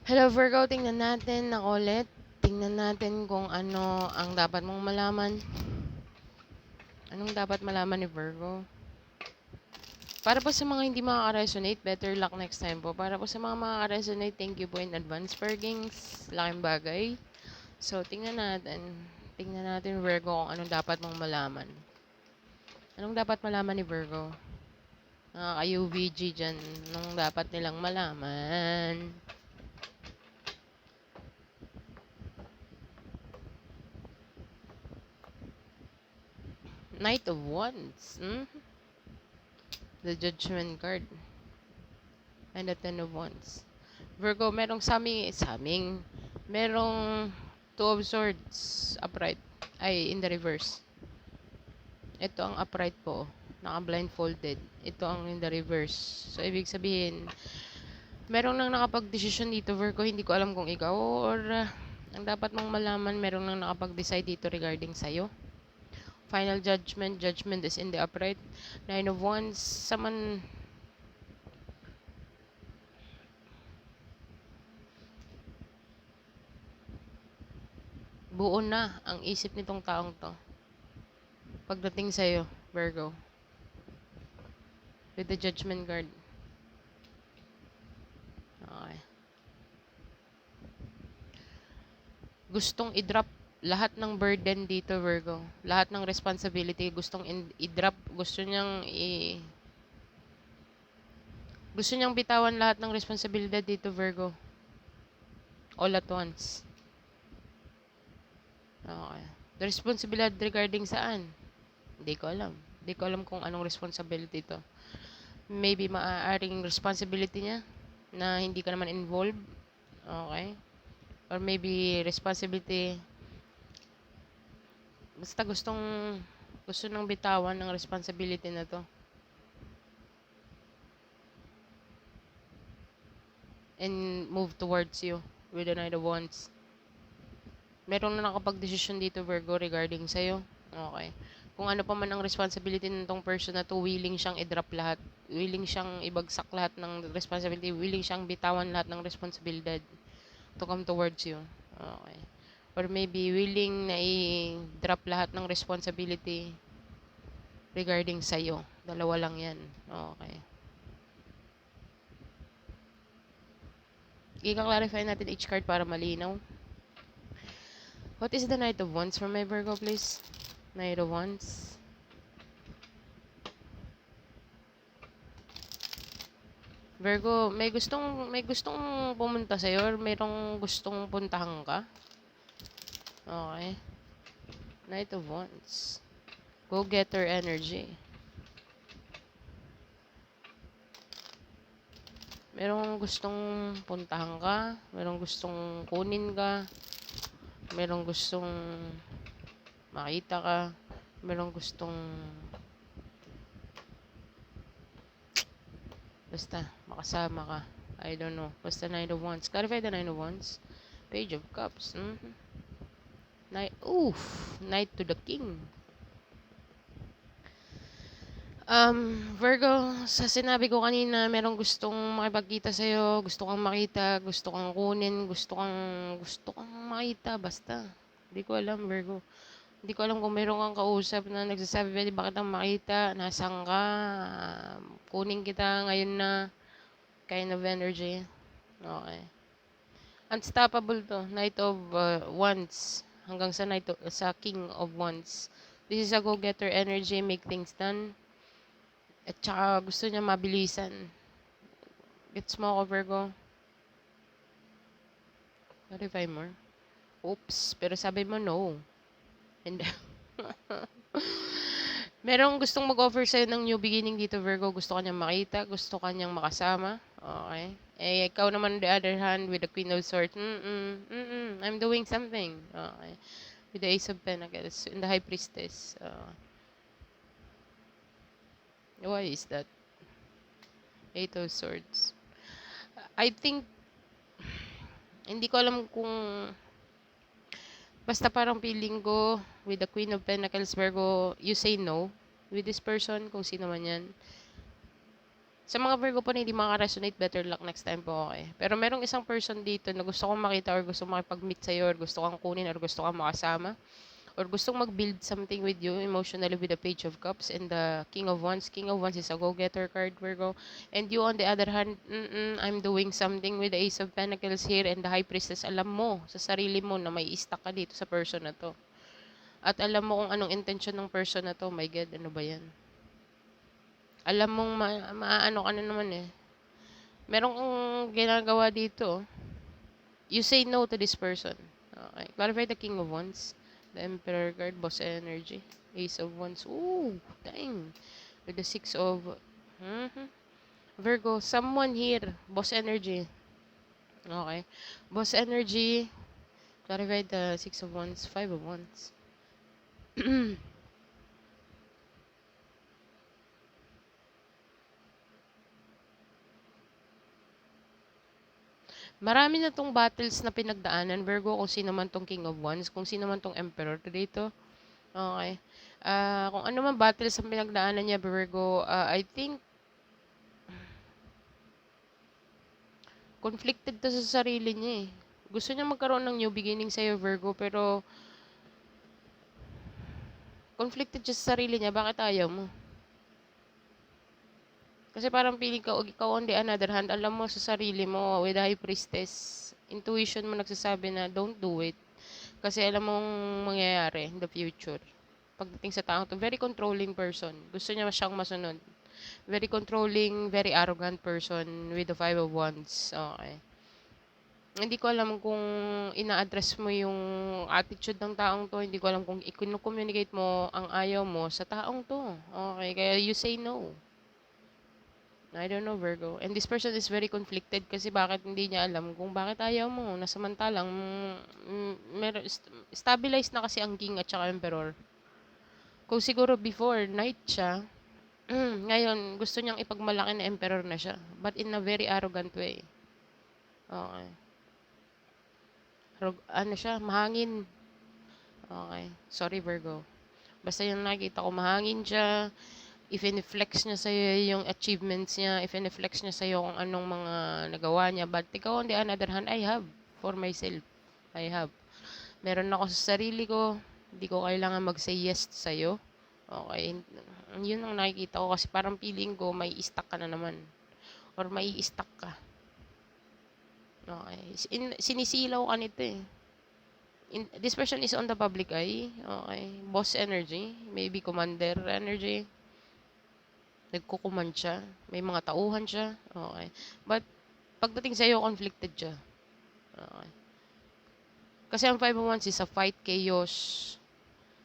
Hello Virgo, tingnan natin na ulit. Tingnan natin kung ano ang dapat mong malaman. Anong dapat malaman ni Virgo? Para po sa mga hindi makaka-resonate, better luck next time po. Para po sa mga makaka-resonate, thank you po in advance, Virgings. Laking bagay. So, tingnan natin. Tingnan natin, Virgo, kung anong dapat mong malaman. Anong dapat malaman ni Virgo? Mga ka-UVG dyan, anong dapat nilang malaman? Knight of Wands. The Judgment card. And the Ten of Wands. Virgo, merong merong Two of Swords upright. Ay, in the reverse. Ito ang upright po. Naka-blindfolded. Ito ang in the reverse. So, ibig sabihin, merong nang nakapag-desisyon dito, Virgo. Hindi ko alam kung ikaw or ang dapat mong malaman, merong nang nakapag-decide dito regarding sa'yo. Final judgment. Judgment is in the upright. Nine of Wands. Buo na ang isip nitong taong to. Pagdating sa'yo, Virgo. With the Judgment card. Okay. Gustong i-drop lahat ng burden dito, Virgo. Lahat ng responsibility gustong i-drop. Gusto niyang bitawan lahat ng responsibilidad dito, Virgo. All at once. Okay. The responsibility regarding saan? Hindi ko alam. Hindi ko alam kung anong responsibility to. Maybe maaaring responsibility niya na hindi ka naman involved. Okay. Or maybe responsibility, basta gusto nang bitawan ng responsibility na to. And move towards you with the Knight of Wands. Meron na nakapag-desisyon dito, Virgo, regarding sa'yo. Okay. Kung ano pa man ang responsibility nitong person na to, willing siyang i-drop lahat. Willing siyang ibagsak lahat ng responsibility. Willing siyang bitawan lahat ng responsibilidad to come towards you. Okay. Or maybe willing na i-drop lahat ng responsibility regarding sa'yo. Dalawa lang yan. Okay. I-clarify natin each card para malinaw. What is the Knight of Wands for my Virgo, please? Knight of Wands. Virgo, may gustong pumunta sa'yo or mayroong gustong puntahan ka? Okay. Knight of Wands. Go-getter energy. Merong gustong puntahan ka, merong gustong kunin ka, merong gustong makita ka, merong gustong basta makasama ka. I don't know. Basta Nine of Wands. Clarify the Nine of Wands. Page of Cups. Knight to the King. Virgo, sa sinabi ko kanina, merong gustong makipagkita sa'yo, gusto kang makita, gusto kang kunin, gusto kang makita, basta. Hindi ko alam, Virgo. Hindi ko alam kung meron kang kausap na nagsasabi, pwede ba kitang makita, nasaan ka, kunin kita ngayon na, kind of energy. Okay. Unstoppable to, Knight of Wands, hanggang sa King of Wands. This is a go-getter energy, make things done. At saka gusto niya mabilisan. Gets mo ako, Virgo? Clarify more. Oops, pero sabi mo no. And merong gustong mag-offer sa'yo ng new beginning dito, Virgo. Gusto ka niyang makita, gusto ka niyang makasama. Okay. Eh, ikaw naman on the other hand, with the Queen of Swords, I'm doing something. Okay. With the Ace of Pentacles, and the High Priestess. Why is that? Eight of Swords. I think, hindi ko alam kung, basta parang feeling ko, with the Queen of Pentacles, Virgo, you say no with this person, kung sino man yan. Sa mga Virgo po na hindi maka-resonate, better luck next time po, okay? Pero merong isang person dito na gusto kong makita or gusto makipag-meet sa'yo or gusto kang kunin or gusto kang makasama or gustong mag-build something with you emotionally with the Page of Cups and the King of Wands. King of Wands is a go-getter card, Virgo. And you on the other hand, I'm doing something with the Ace of Pentacles here and the High Priestess. Alam mo sa sarili mo na may stuck ka dito sa person na to. At alam mo kung anong intention ng person na to. My God, ano ba yan? Alam mong maano ka na naman eh. Meron kang ginagawa dito. You say no to this person. Okay. Clarify the King of Wands. The Emperor card, Boss Energy. Ace of Wands. Ooh, dang. With the Six of... Virgo, someone here. Boss Energy. Okay. Boss Energy. Clarify the Six of Wands. Five of Wands. Marami na tong battles na pinagdaanan, Virgo, kung sino man tong King of Wands, kung sino man tong Emperor dito. Okay. Kung ano man battles ang pinagdaanan niya, Virgo, I think conflicted to sa sarili niya eh. Gusto niya magkaroon ng new beginning sa'yo, Virgo, pero conflicted siya sa sarili niya. Bakit ayaw mo? Kasi parang feeling ka, ikaw on the another hand, alam mo sa sarili mo, with the High Priestess, intuition mo nagsasabi na, don't do it. Kasi alam mong mangyayari in the future. Pagdating sa taong to, very controlling person. Gusto niya siyang masunod. Very controlling, very arrogant person with the Five of Wands. Okay. Hindi ko alam kung ina-address mo yung attitude ng taong to. Hindi ko alam kung i-communicate mo ang ayaw mo sa taong to. Okay, kaya you say no. I don't know, Virgo. And this person is very conflicted kasi bakit hindi niya alam kung bakit ayaw mo. Nasamantalang, stabilized na kasi ang King at saka Emperor. Kung siguro before, Knight siya, ngayon, gusto niyang ipagmalaki na Emperor na siya. But in a very arrogant way. Okay. Ano siya, mahangin. Okay. Sorry, Virgo. Basta yung nakikita ko, mahangin siya. If in-flex niya sa'yo yung achievements niya, if in-flex niya sa'yo kung anong mga nagawa niya. But ikaw, on the other hand, I have for myself. I have. Meron ako sa sarili ko. Hindi ko kailangan mag-say yes sa'yo. Okay. Yun ang nakikita ko kasi parang feeling ko may stuck ka na naman. Or may stuck ka. Okay. Sinisilaw ka nito eh. This person is on the public eye. Okay. Boss energy. Maybe commander energy. Nagkukuman siya. May mga tauhan siya. Okay. But, pagdating sa'yo, conflicted siya. Okay. Kasi ang 5 of Wands is a fight, chaos.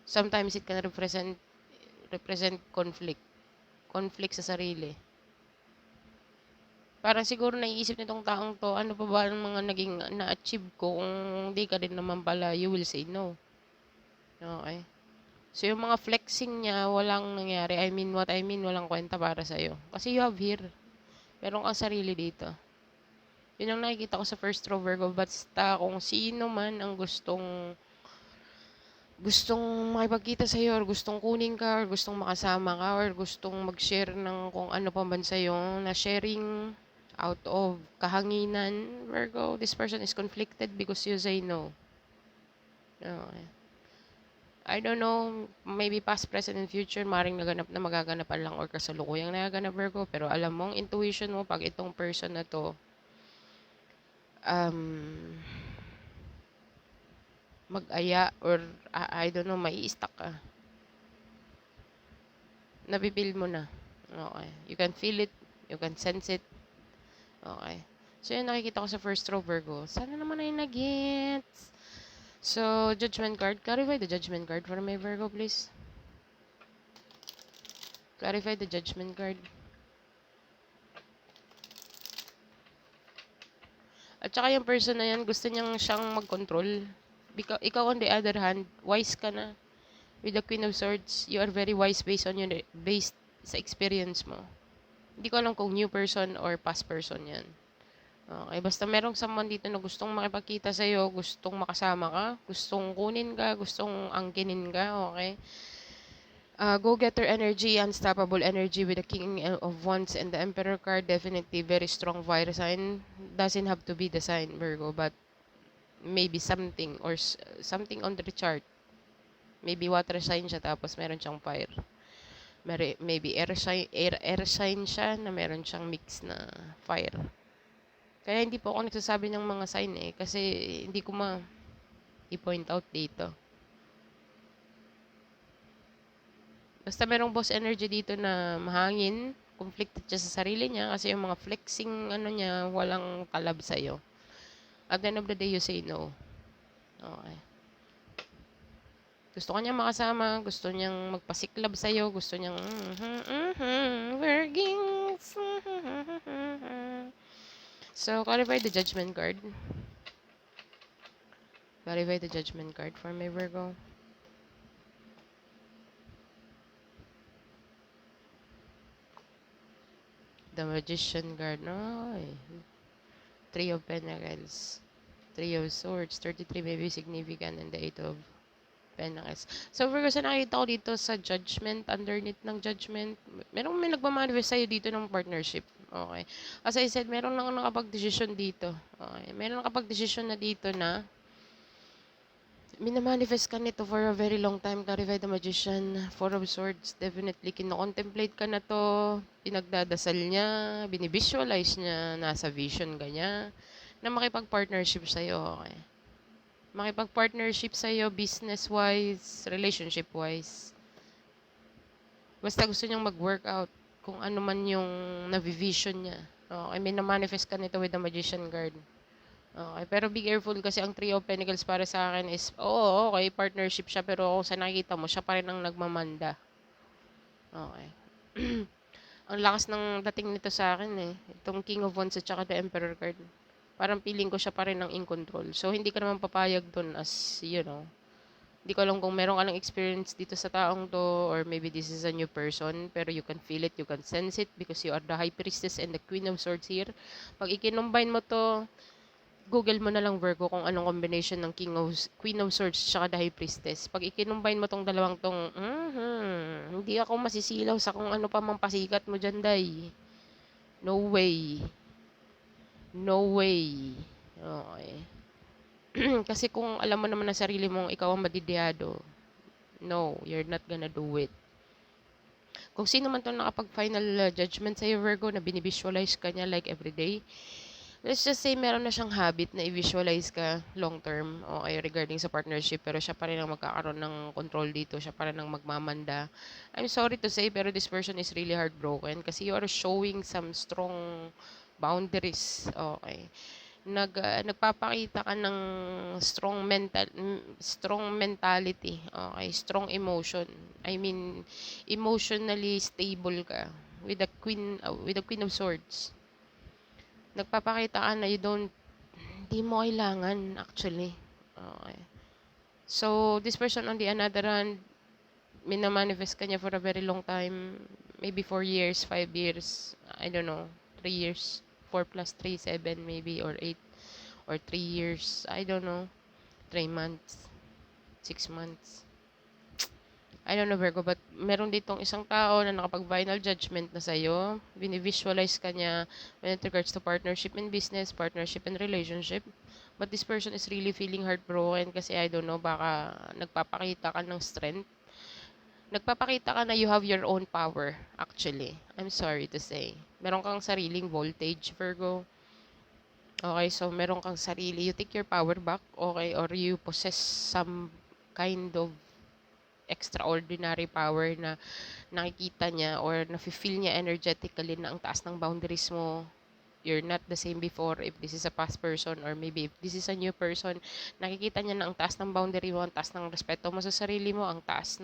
Sometimes it can represent conflict. Conflict sa sarili. Parang siguro naiisip nitong taong to, ano pa ba ang mga naging na-achieve ko kung hindi ka din naman pala, you will say no. Okay. So, yung mga flexing niya, walang nangyari. I mean, what I mean, walang kwenta para sa'yo. Kasi you have here. Meron kang sarili dito. Yun ang nakikita ko sa first row, Virgo. Basta kung sino man ang gustong makipagkita sa'yo, or gustong kunin ka, or gustong makasama ka, or gustong mag-share ng kung ano pa man sa'yo, na sharing out of kahanginan, Virgo, this person is conflicted because you say no. Okay. I don't know, maybe past, present, and future, maring naganap na magaganapan lang or kasalukuyang nagaganap, Virgo, pero alam mo, ang intuition mo, pag itong person na to, mag-aya or, I don't know, may stuck ka. Napipil mo na. Okay. You can feel it, you can sense it. Okay. So, yun nakikita ko sa first row, Virgo. Sana naman ay nag-gets. So, judgment card. Clarify the judgment card for my Virgo, please. Clarify the judgment card. At saka yung person na yan, gusto niyang siyang mag-control. Ikaw on the other hand, wise ka na. With the Queen of Swords, you are very wise based sa experience mo. Hindi ko alam kung new person or past person yan. Okay, basta merong someone dito na gustong makipagkita sa'yo, gustong makasama ka, gustong kunin ka, gustong angkinin ka, okay? Go-getter energy, unstoppable energy with the King of Wands and the Emperor card. Definitely very strong fire sign. Doesn't have to be the sign, Virgo, but maybe something or something on the chart. Maybe water sign siya tapos meron siyang fire. Maybe air sign siya na meron siyang mix na fire. Kaya hindi po ako nagsasabi ng mga sign kasi hindi ko i-point out dito. Basta merong boss energy dito na mahangin, conflicted siya sa sarili niya kasi yung mga flexing niya, walang kalab sa'yo. At the end of the day, you say no. Okay. Gusto kanya makasama, gusto niyang magpasiklab sa'yo, gusto niyang workings. So, clarify the judgment card. Clarify the judgment card for me, Virgo. The Magician card. No. Three of Pentacles. Three of Swords. 33 may be significant and the Eight of Pentacles. So, Virgo, sa nakita ko dito sa judgment, underneath ng judgment, may nagmamanifest sa'yo dito ng partnership. Okay. As I said, meron lang nakapag-desisyon dito. Okay. Meron nakapag-desisyon na dito na minamanifest ka nito for a very long time. Clarify the Magician. Four of Swords. Definitely, kino-contemplate ka na to. Pinagdadasal niya. Binivisualize niya. Nasa vision ka niya. Na makipag-partnership sa'yo. Okay. Makipag-partnership sa'yo, business-wise, relationship-wise. Basta gusto niyang mag-workout kung ano man yung navivision niya. Okay, may na-manifest ka nito with the Magician card. Okay, pero be careful kasi ang Three of Pentacles para sa akin is, okay, partnership siya, pero kung sa nakikita mo, siya pa rin ang nagmamanda. Okay. Ang lakas ng dating nito sa akin itong King of Wands at saka the Emperor card. Parang feeling ko siya pa rin ang in control. So, hindi ka naman papayag dun as, hindi ko alam kung meron ka ng experience dito sa taong to or maybe this is a new person pero you can feel it, you can sense it because you are the High Priestess and the Queen of Swords here. Pag i-combine mo to, Google mo na lang Virgo kung anong combination ng Queen of Swords at the High Priestess. Pag i-combine mo tong dalawang tong, hindi ako masisilaw sa kung ano pa mang pasikat mo dyan, day. No way. No way. Okay. Kasi kung alam mo naman na sarili mong ikaw ang madidiyado, no, you're not gonna do it. Kung sino man to nakapag-final judgment sa'yo, Virgo, na binivisualize ka niya like everyday, let's just say meron na siyang habit na i-visualize ka long term, okay, regarding sa partnership, pero siya pa rin ang magkakaroon ng control dito, siya pa rin ang magmamanda. I'm sorry to say, pero this person is really heartbroken kasi you are showing some strong boundaries, okay. Nagpapakita ka ng strong mentality, okay, strong emotion. I mean, emotionally stable ka with the Queen of Swords. Nagpapakita ka na hindi mo kailangan actually. Okay. So, this person on the another hand, minamanifest ka niya for a very long time, maybe 4 years, 5 years, I don't know, 3 years, 4 plus 3, 7 maybe, or 8, or 3 years, I don't know, 3 months, 6 months. I don't know, Virgo, but meron ditong isang tao na nakapag-final judgment na sa'yo. Binivisualize ka niya when it regards to partnership in business, partnership in relationship. But this person is really feeling heartbroken kasi I don't know, baka nagpapakita ka ng strength. Nagpapakita ka na you have your own power, actually. I'm sorry to say. Meron kang sariling voltage, Virgo. Okay, so meron kang sarili. You take your power back, okay, or you possess some kind of extraordinary power na nakikita niya or nafe-feel niya energetically na ang taas ng boundaries mo. You're not the same before if this is a past person or maybe if this is a new person. Nakikita niya na ang taas ng boundary mo, ang taas ng respeto mo sa sarili mo, ang taas.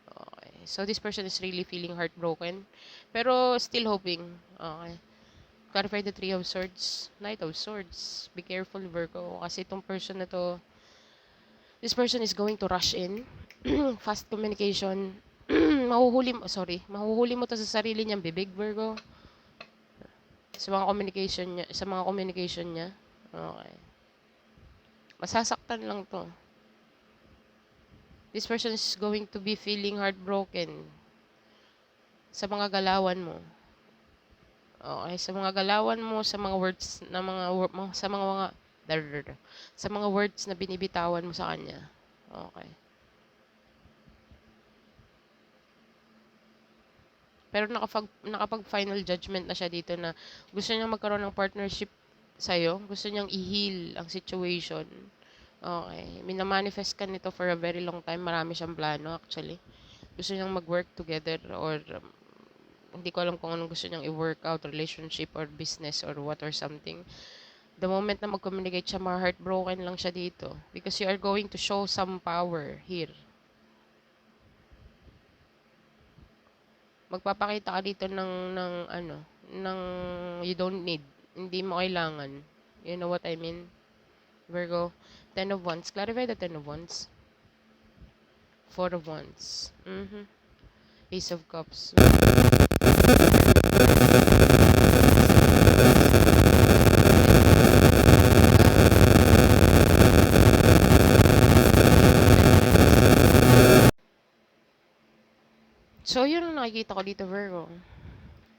Okay. So this person is really feeling heartbroken pero still hoping. Okay. Clarify the Three of Swords, Knight of Swords. Be careful, Virgo, kasi itong person na to, this person is going to rush in. Fast communication. Mahuhuli mo to sa sarili niyang bibig, Virgo. Sa mga communication niya. Okay. Masasaktan lang to. This person is going to be feeling heartbroken sa mga galawan mo. Okay, sa mga galawan mo, sa mga words na sa sa mga words na binibitawan mo sa kanya. Okay. Pero nakapag final judgment na siya dito na gusto niya magkaroon ng partnership sa'yo. Gusto niyang i-heal ang situation. Okay. Minamanifest ka nito for a very long time. Marami siyang plano actually. Gusto niyang mag-work together or hindi ko alam kung anong gusto niyang i-work out, relationship or business or what or something. The moment na mag-communicate siya, ma-heartbroken lang siya dito. Because you are going to show some power here. Magpapakita ka dito ng you don't need. Hindi mo kailangan. You know what I mean? Virgo, Ten of Wands. Clarify the Ten of Wands. Four of Wands. Ace of Cups. So, yun ang nakikita ko dito, Virgo.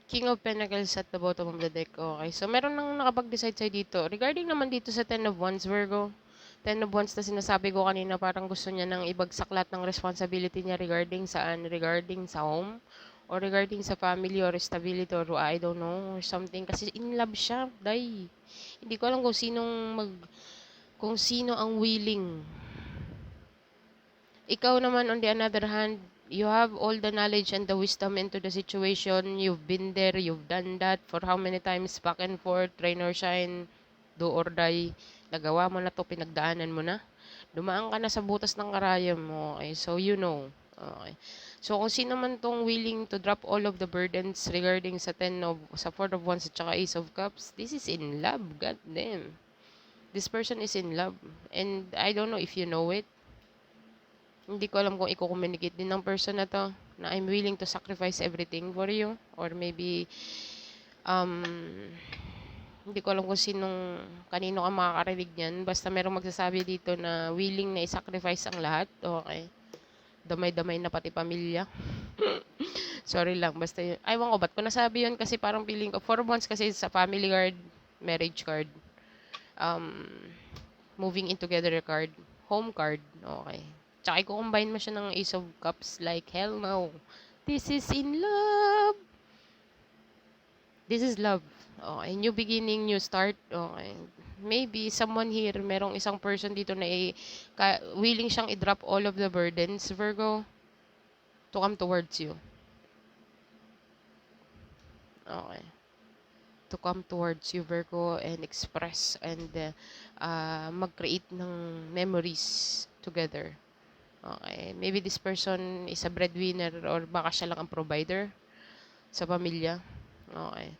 King of Pentacles at the bottom of the deck. Okay. So, meron nang nakapag-decide sa'yo dito. Regarding naman dito sa Ten of Wands, Virgo. Ten of Wands na sinasabi ko kanina, parang gusto niya nang ibagsak lahat ng responsibility niya regarding saan? Regarding sa home? Or regarding sa family or stability or I don't know, or something. Kasi in love siya, day. Hindi ko alam kung sino ang willing. Ikaw naman, on the other hand, you have all the knowledge and the wisdom into the situation. You've been there, you've done that for how many times, back and forth, rain or shine, do or die. Nagawa mo na to, pinagdaanan mo na. Dumaan ka na sa butas ng karayom mo. Okay, so you know. Okay. So kung sino man tong willing to drop all of the burdens regarding sa Four of Wands at saka Ace of Cups, this is in love. God damn. This person is in love. And I don't know if you know it. Hindi ko alam kung i-communicate din ng person na to na I'm willing to sacrifice everything for you. Or maybe, hindi ko alam kung kanino ka makakarinig niyan. Basta merong magsasabi dito na willing na i-sacrifice ang lahat. Okay. Damay-damay na pati pamilya. Sorry lang. Basta yun. Aywan ko, ba't ko nasabi yun? Kasi parang feeling ko, 4 months kasi sa family card, marriage card, moving in together card, home card. Okay. Tsaka i-combine mo siya ng Ace of Cups like, hell no. This is in love. This is love. Okay. New beginning, new start. Okay. Maybe someone here, merong isang person dito na willing siyang i-drop all of the burdens, Virgo, to come towards you. Okay. To come towards you, Virgo, and express and mag-create ng memories together. Okay. Maybe this person is a breadwinner or baka siya lang ang provider sa pamilya. Okay.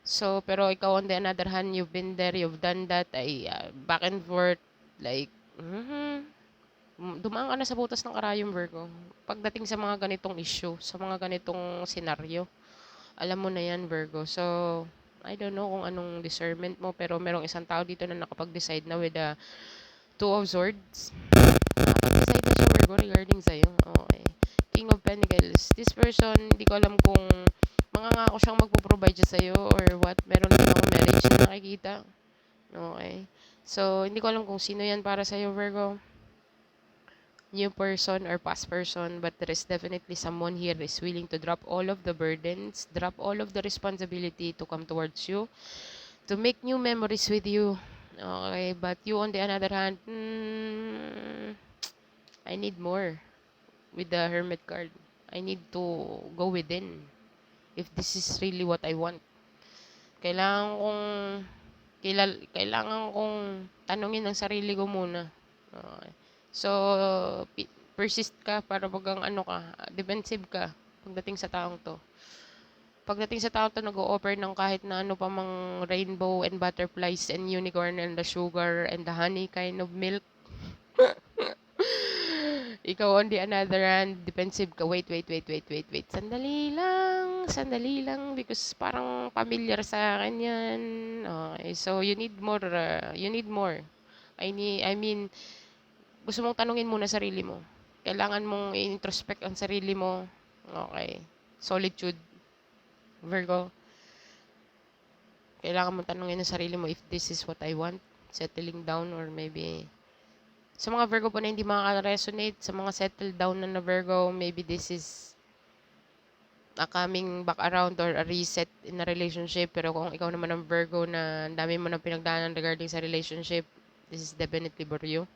So, pero ikaw on the other hand, you've been there, you've done that, back and forth, like, dumaan ka na sa butas ng karayom, Virgo. Pagdating sa mga ganitong issue, sa mga ganitong senaryo, alam mo na yan, Virgo. So, I don't know kung anong discernment mo, pero merong isang tao dito na nakapag-decide na with the Two of Swords. Nakapag-decide na siya, Virgo, regarding sa'yo. Okay. King of Pentacles. This person, hindi ko alam kung mangangako siyang magpo-provide siya sa'yo or what. Meron din akong marriage na nakikita. Okay. So, hindi ko alam kung sino yan para sa'yo, Virgo. New person or past person, but there is definitely someone here is willing to drop all of the burdens, drop all of the responsibility to come towards you, to make new memories with you. Okay, but you on the other hand, I need more with the Hermit card. I need to go within if this is really what I want. Kailangan kong kailangan kong tanungin ang sarili ko muna. Okay. So, persist ka para bagang defensive ka pagdating sa taong to. Pagdating sa taong to, nag-o-offer ng kahit na ano pa mang rainbow and butterflies and unicorn and the sugar and the honey kind of milk. Ikaw on the another hand, defensive ka. Wait. Sandali lang because parang familiar sa akin yan. Okay, so you need more. I mean, gusto mong tanungin muna sarili mo. Kailangan mong i-introspect ang sarili mo. Okay. Solitude, Virgo. Kailangan mo tanungin ang sarili mo if this is what I want. Settling down or maybe... Sa mga Virgo po na hindi makaka-resonate, sa mga settled down na Virgo, maybe this is a coming back around or a reset in a relationship. Pero kung ikaw naman ang Virgo na ang dami mo nang pinagdaanan regarding sa relationship, this is definitely for you.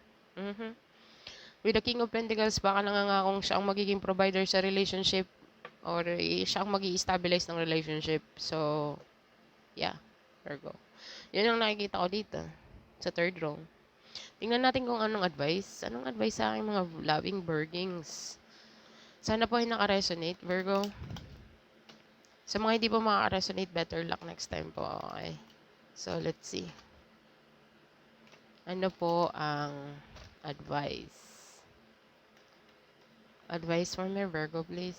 With the King of Pentacles, baka nangangakong siya ang magiging provider sa relationship or siya ang mag-i-stabilize ng relationship. So, yeah, Virgo. Yun ang nakikita ko dito sa third row. Tingnan natin kung anong advice. Anong advice sa aking mga loving Virgings? Sana po ay naka-resonate, Virgo. Sa mga hindi po makaka-resonate, better luck next time po. Okay. So, let's see. Ano po ang advice? Advice for me, Virgo, please.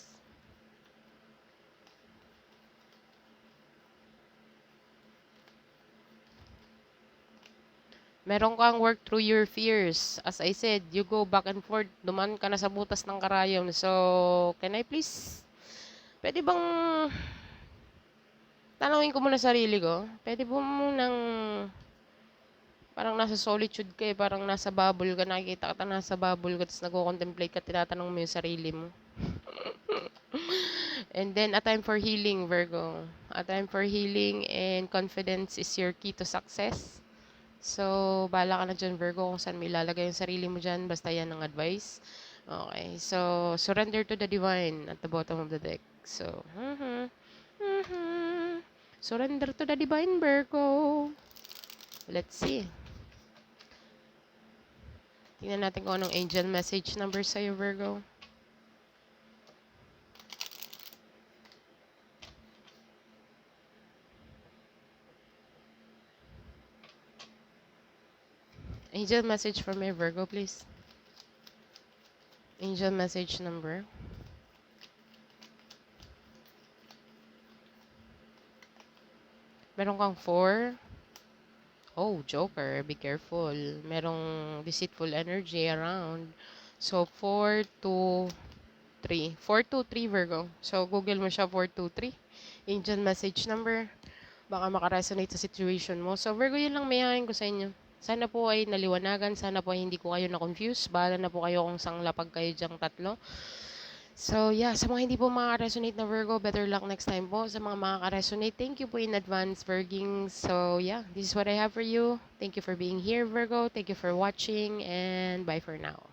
Meron kang work through your fears. As I said, you go back and forth. Duman ka na sa butas ng karayom. So, can I please? Pwede bang tanungin ko muna sarili ko? Pwede po munang parang nasa solitude ka eh. Parang nasa bubble ka. Nakikita ka nasa bubble ka. Tapos nag-contemplate ka. Tinatanong mo yung sarili mo. And then, a time for healing, Virgo. A time for healing and confidence is your key to success. So, bahala ka na dyan, Virgo, kung saan mo ilalagay yung sarili mo dyan. Basta yan ang advice. Okay. So, surrender to the divine at the bottom of the deck. So, surrender to the divine, Virgo. Let's see. Tingnan natin kung anong angel message number sa'yo, Virgo. Angel message for me, Virgo, please. Angel message number. Meron kang 4. Oh, Joker. Be careful. Merong deceitful energy around. So, 4, 2, 3. 4, 2, 3, Virgo. So, Google mo siya, 4, 2, 3. Angel message number. Baka makaresonate sa situation mo. So, Virgo, yun lang mayayain ko sa inyo. Sana po ay naliwanagan. Sana po ay hindi ko kayo na-confuse. Bahala na po kayo kung sang lapag kayo dyang tatlo. So, yeah. Sa mga hindi po makaresonate na Virgo, better luck next time po. Sa mga makaka-resonate, thank you po in advance, Virging. So, yeah. This is what I have for you. Thank you for being here, Virgo. Thank you for watching. And bye for now.